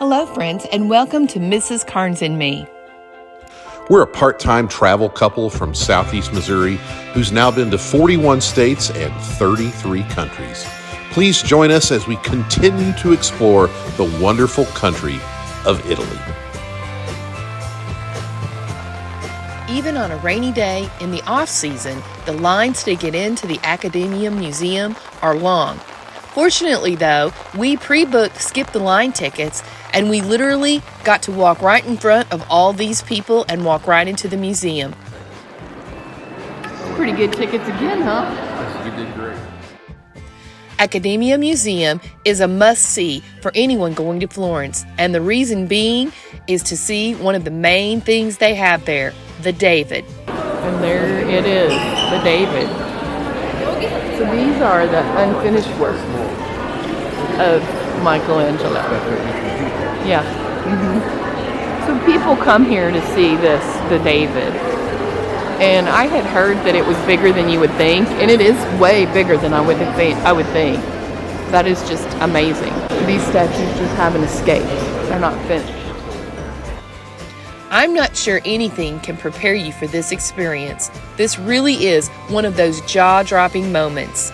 Hello, friends, and welcome to Mrs. Carnes and Me. We're a part-time travel couple from Southeast Missouri who's now been to 41 states and 33 countries. Please join us as we continue to explore the wonderful country of Italy. Even on a rainy day in the off-season, the lines to get into the Accademia Museum are long. Fortunately, though, we pre-booked skip-the-line tickets, and we literally got to walk right in front of all these people and walk right into the museum. Pretty good tickets again, huh? You did great. Accademia Museum is a must-see for anyone going to Florence, and the reason being is to see one of the main things they have there, the David. And there it is, the David. So these are the unfinished works of Michelangelo. Yeah. So people come here to see this, the David. And I had heard that it was bigger than you would think, and it is way bigger than I would think. That is just amazing. These statues just haven't escaped. They're not finished. I'm not sure anything can prepare you for this experience. This really is one of those jaw-dropping moments.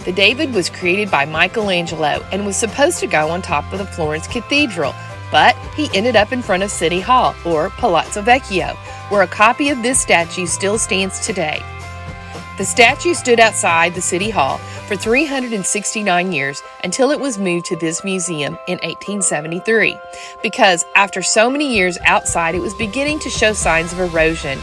The David was created by Michelangelo and was supposed to go on top of the Florence Cathedral, but he ended up in front of City Hall, or Palazzo Vecchio, where a copy of this statue still stands today. The statue stood outside the City Hall for 369 years until it was moved to this museum in 1873, because after so many years outside, it was beginning to show signs of erosion.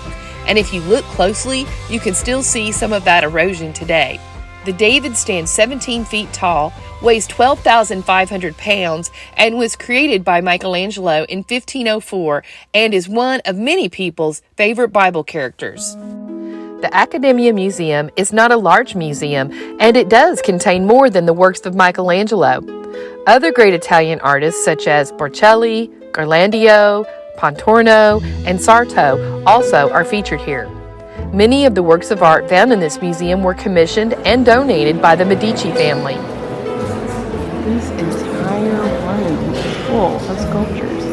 And if you look closely, you can still see some of that erosion today. The David stands 17 feet tall, weighs 12,500 pounds, and was created by Michelangelo in 1504 and is one of many people's favorite Bible characters. The Accademia Museum is not a large museum, and it does contain more than the works of Michelangelo. Other great Italian artists such as Botticelli, Ghirlandaio, Pontormo, and Sarto also are featured here. Many of the works of art found in this museum were commissioned and donated by the Medici family. This entire room is full of sculptures.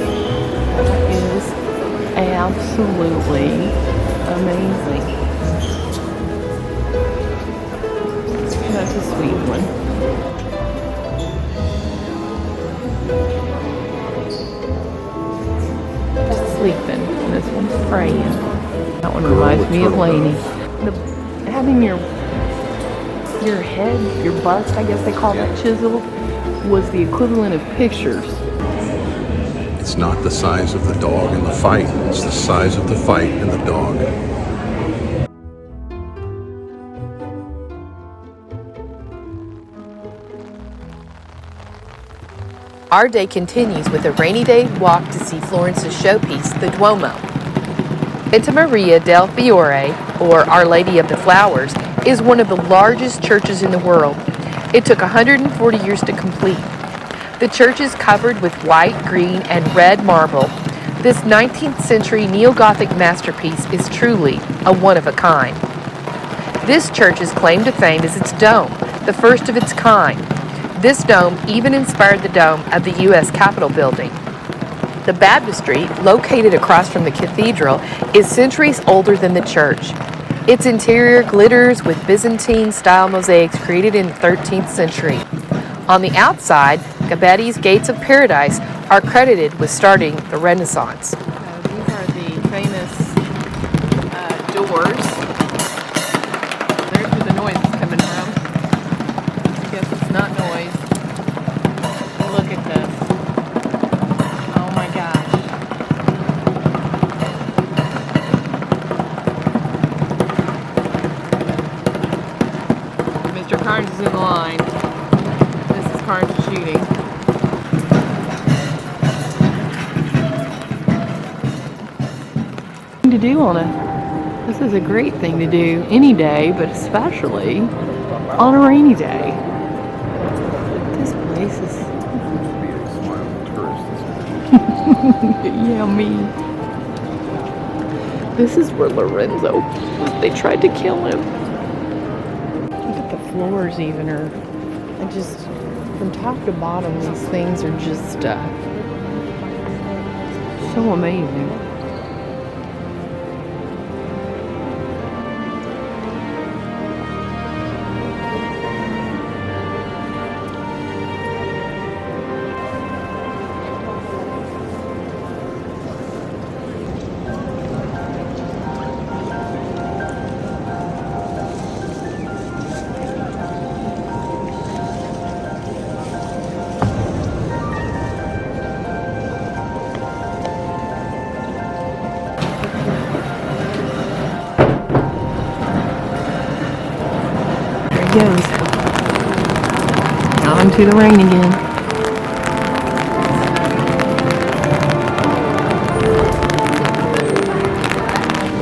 It is absolutely amazing. That's a sweet one. Just sleeping. This one's praying. That one reminds me of Lainey. Having your head, your bust, I guess they call that chisel, was the equivalent of pictures. It's not the size of the dog in the fight, it's the size of the fight in the dog. Our day continues with a rainy day walk to see Florence's showpiece, the Duomo. Santa Maria del Fiore, or Our Lady of the Flowers, is one of the largest churches in the world. It took 140 years to complete. The church is covered with white, green, and red marble. This 19th century neo-Gothic masterpiece is truly a one-of-a-kind. This church's claim to fame is its dome, the first of its kind. This dome even inspired the dome of the U.S. Capitol building. The baptistry, located across from the cathedral, is centuries older than the church. Its interior glitters with Byzantine-style mosaics created in the 13th century. On the outside, Gabetti's Gates of Paradise are credited with starting the Renaissance. These are the famous doors. There's where the noise is coming from. I guess it's not noise. Look at this. Oh my gosh. Mr. Carnes is in the line. Mrs. Carnes is shooting. To do this is a great thing to do any day, but especially on a rainy day. This place is yeah, me. This is where Lorenzo, they tried to kill him. Look at the floors even are, and just from top to bottom, these things are just So amazing. Goes out into the rain again.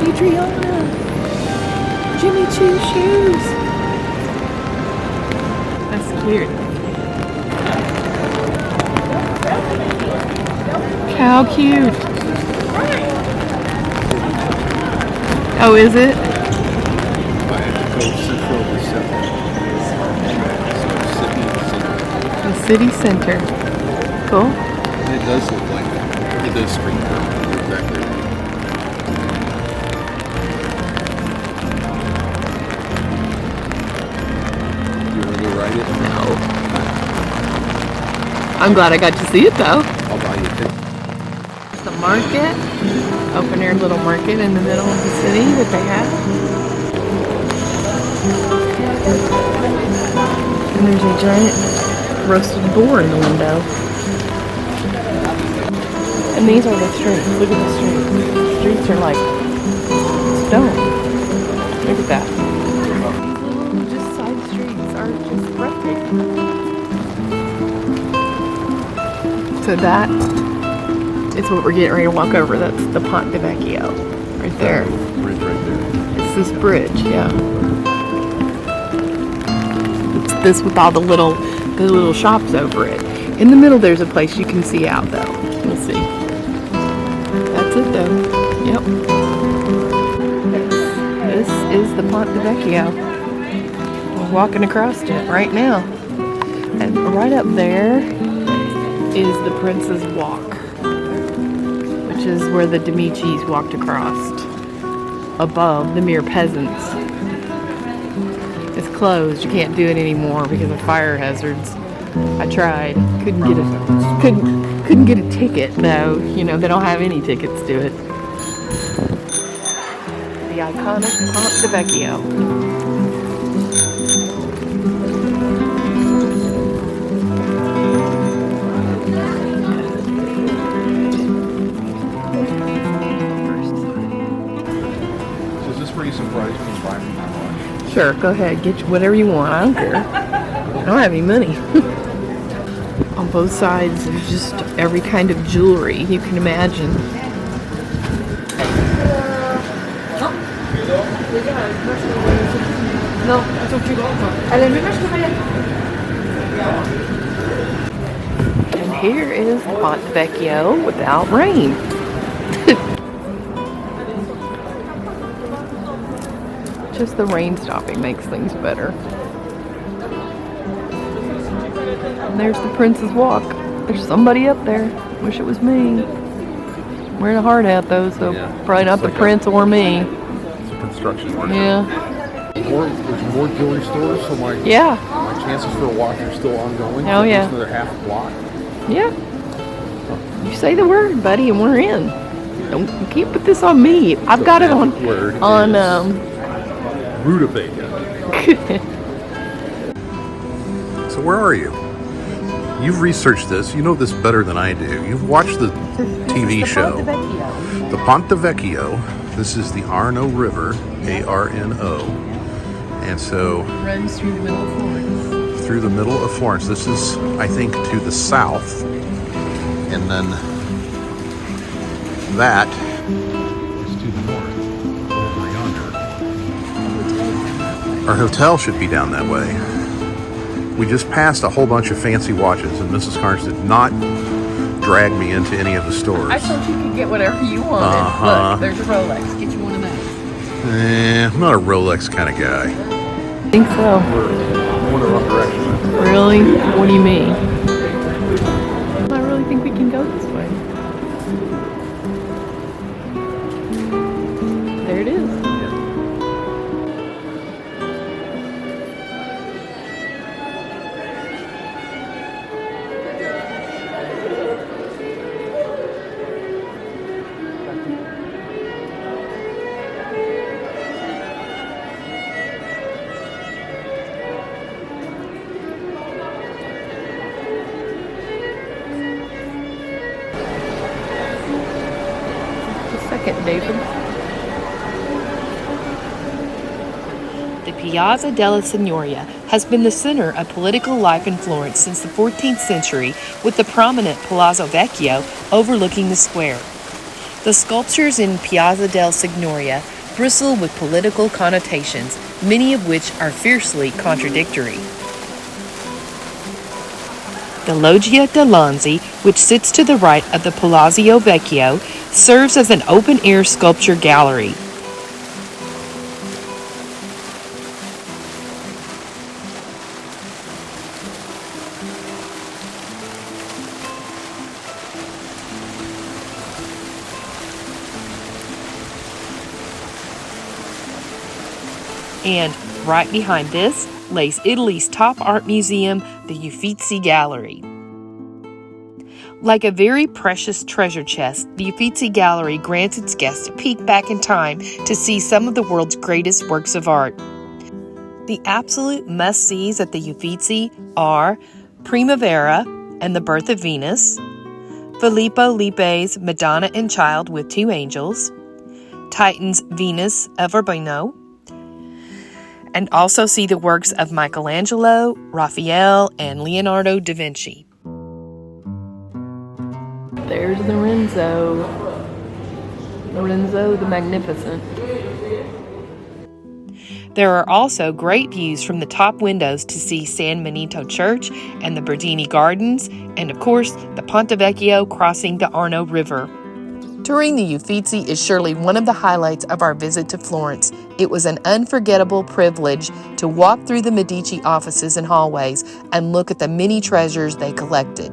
Adriana, Jimmy Choo shoes. That's cute. How cute. Oh, is it? City center. Cool. And it does look like that. It does scream exactly. You want to go ride it? No. I'm glad I got to see it though. I'll buy you a ticket. It's the market. Open air little market in the middle of the city that they have. And there's a giant roasted boar in the window. And these are the streets. Look at the streets. The streets are like stone. Look at that. These little just side streets are just breathtaking. So that is what we're getting ready to walk over. That's the Ponte Vecchio right there. Bridge right there. It's this bridge, yeah. It's this with all the little shops over it. In the middle there's a place you can see out though. We'll see. That's it though. Yep. This is the Ponte Vecchio. We're walking across it right now. And right up there is the Prince's Walk, which is where the Medicis walked across above the mere peasants. It's closed. You can't do it anymore because of fire hazards. I tried. Couldn't get a ticket though. You know, they don't have any tickets to it. The iconic Ponte Vecchio. So is this where you surprise me and buy me my watch? Sure, go ahead. Get whatever you want. I don't care. I don't have any money. On both sides, there's just every kind of jewelry you can imagine. And here is Ponte Vecchio without rain. Just the rain stopping makes things better. And there's the Prince's Walk. There's somebody up there. Wish it was me. Wearing a hard hat though, so Yeah. probably not It's the like Prince or me. It's a construction worker. Yeah. There's more jewelry stores, so my chances for a watch are still ongoing. Oh, yeah. Another half block. Yeah. You say the word, buddy, and we're in. Don't you can't put this on me. I've got it on Word Rutabaga. So where are you? You've researched this. You know this better than I do. You've watched the TV show. The Ponte Vecchio. This is the Arno River, A-R-N-O. And so Runs through the middle of Florence. through the middle of Florence. This is, I think, to the south. And then that is to the north, over yonder. Our hotel should be down that way. We just passed a whole bunch of fancy watches, and Mrs. Carnes did not drag me into any of the stores. I thought you could get whatever you wanted. Uh-huh. Look, there's a Rolex. Get you one of those. I'm not a Rolex kind of guy. I think so. We're going the wrong direction. Really? What do you mean? I really think we can go this way. second, David. The Piazza della Signoria has been the center of political life in Florence since the 14th century, with the prominent Palazzo Vecchio overlooking the square. The sculptures in Piazza della Signoria bristle with political connotations, many of which are fiercely contradictory. The Loggia de' Lanzi, which sits to the right of the Palazzo Vecchio, serves as an open-air sculpture gallery. And right behind this lays Italy's top art museum, the Uffizi Gallery. Like a very precious treasure chest, the Uffizi Gallery grants its guests a peek back in time to see some of the world's greatest works of art. The absolute must-sees at the Uffizi are Primavera and the Birth of Venus, Filippo Lippi's Madonna and Child with Two Angels, Titian's Venus of Urbino, and also see the works of Michelangelo, Raphael, and Leonardo da Vinci. There's Lorenzo. Lorenzo the Magnificent. There are also great views from the top windows to see San Benito Church and the Boboli Gardens, and of course, the Ponte Vecchio crossing the Arno River. Touring the Uffizi is surely one of the highlights of our visit to Florence. It was an unforgettable privilege to walk through the Medici offices and hallways and look at the many treasures they collected.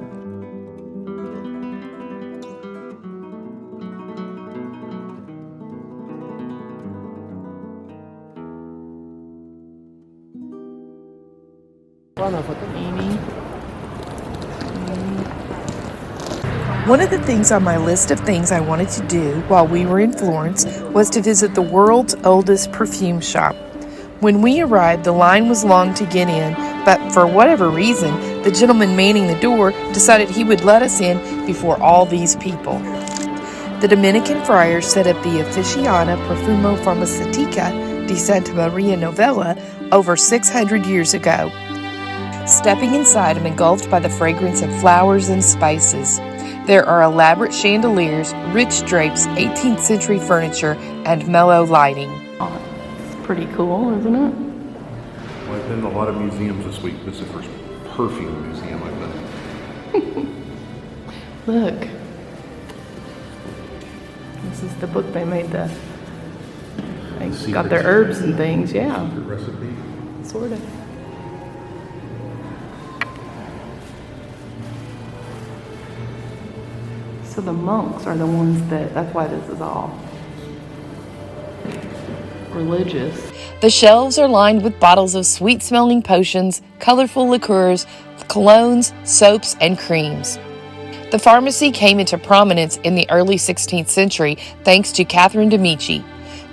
One of the things on my list of things I wanted to do while we were in Florence was to visit the world's oldest perfume shop. When we arrived, the line was long to get in, but for whatever reason, the gentleman manning the door decided he would let us in before all these people. The Dominican friars set up the Officina Profumo Farmaceutica di Santa Maria Novella over 600 years ago. Stepping inside, I'm engulfed by the fragrance of flowers and spices. There are elaborate chandeliers, rich drapes, 18th century furniture, and mellow lighting. It's pretty cool, isn't it? Well, I've been to a lot of museums this week. This is the first perfume museum I've been. Look. This is the book they made the... They got their herbs and things, yeah. Secret recipe. Sort of. So the monks are the ones that's why this is all religious. The shelves are lined with bottles of sweet-smelling potions, colorful liqueurs, colognes, soaps, and creams. The pharmacy came into prominence in the early 16th century thanks to Catherine de' Medici.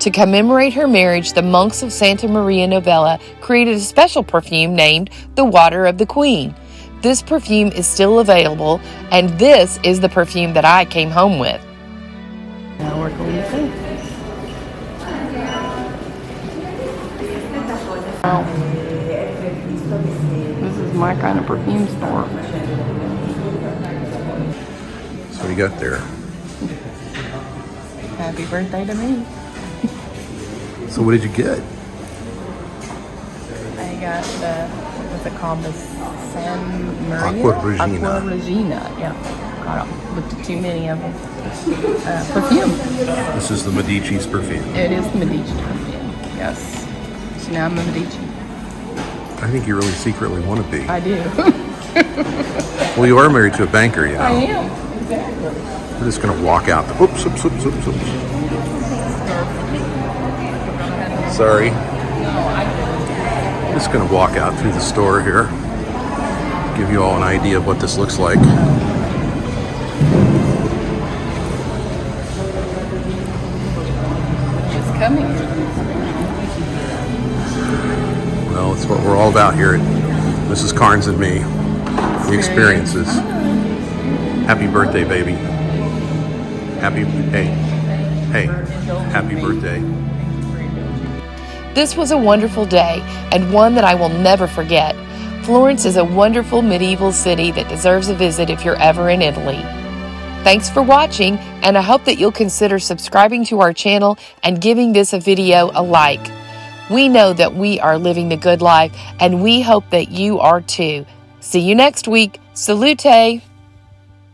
To commemorate her marriage, the monks of Santa Maria Novella created a special perfume named the Water of the Queen. This perfume is still available, and this is the perfume that I came home with. Now we're going to see. Wow. This is my kind of perfume store. So what do you got there? Happy birthday to me. So what did you get? I got the, what's it called? The San Maria? Aqua Regina. Aqua Regina, yeah. I looked at too many of them. Perfume. This is the Medici's perfume. It is the Medici perfume, yes. So now I'm a Medici. I think you really secretly want to be. I do. Well, you are married to a banker, you know. I am, exactly. We're just going to walk out. Oops, oops, oops, oops, oops. Sorry. I'm just going to walk out through the store here. Give you all an idea of what this looks like. It's coming. Well, it's what we're all about here at Mrs. Carnes and me. The experiences. Happy birthday, baby. Happy Hey, happy birthday. This was a wonderful day, and one that I will never forget. Florence is a wonderful medieval city that deserves a visit if you're ever in Italy. Thanks for watching, and I hope that you'll consider subscribing to our channel and giving this a video a like. We know that we are living the good life, and we hope that you are too. See you next week. Salute!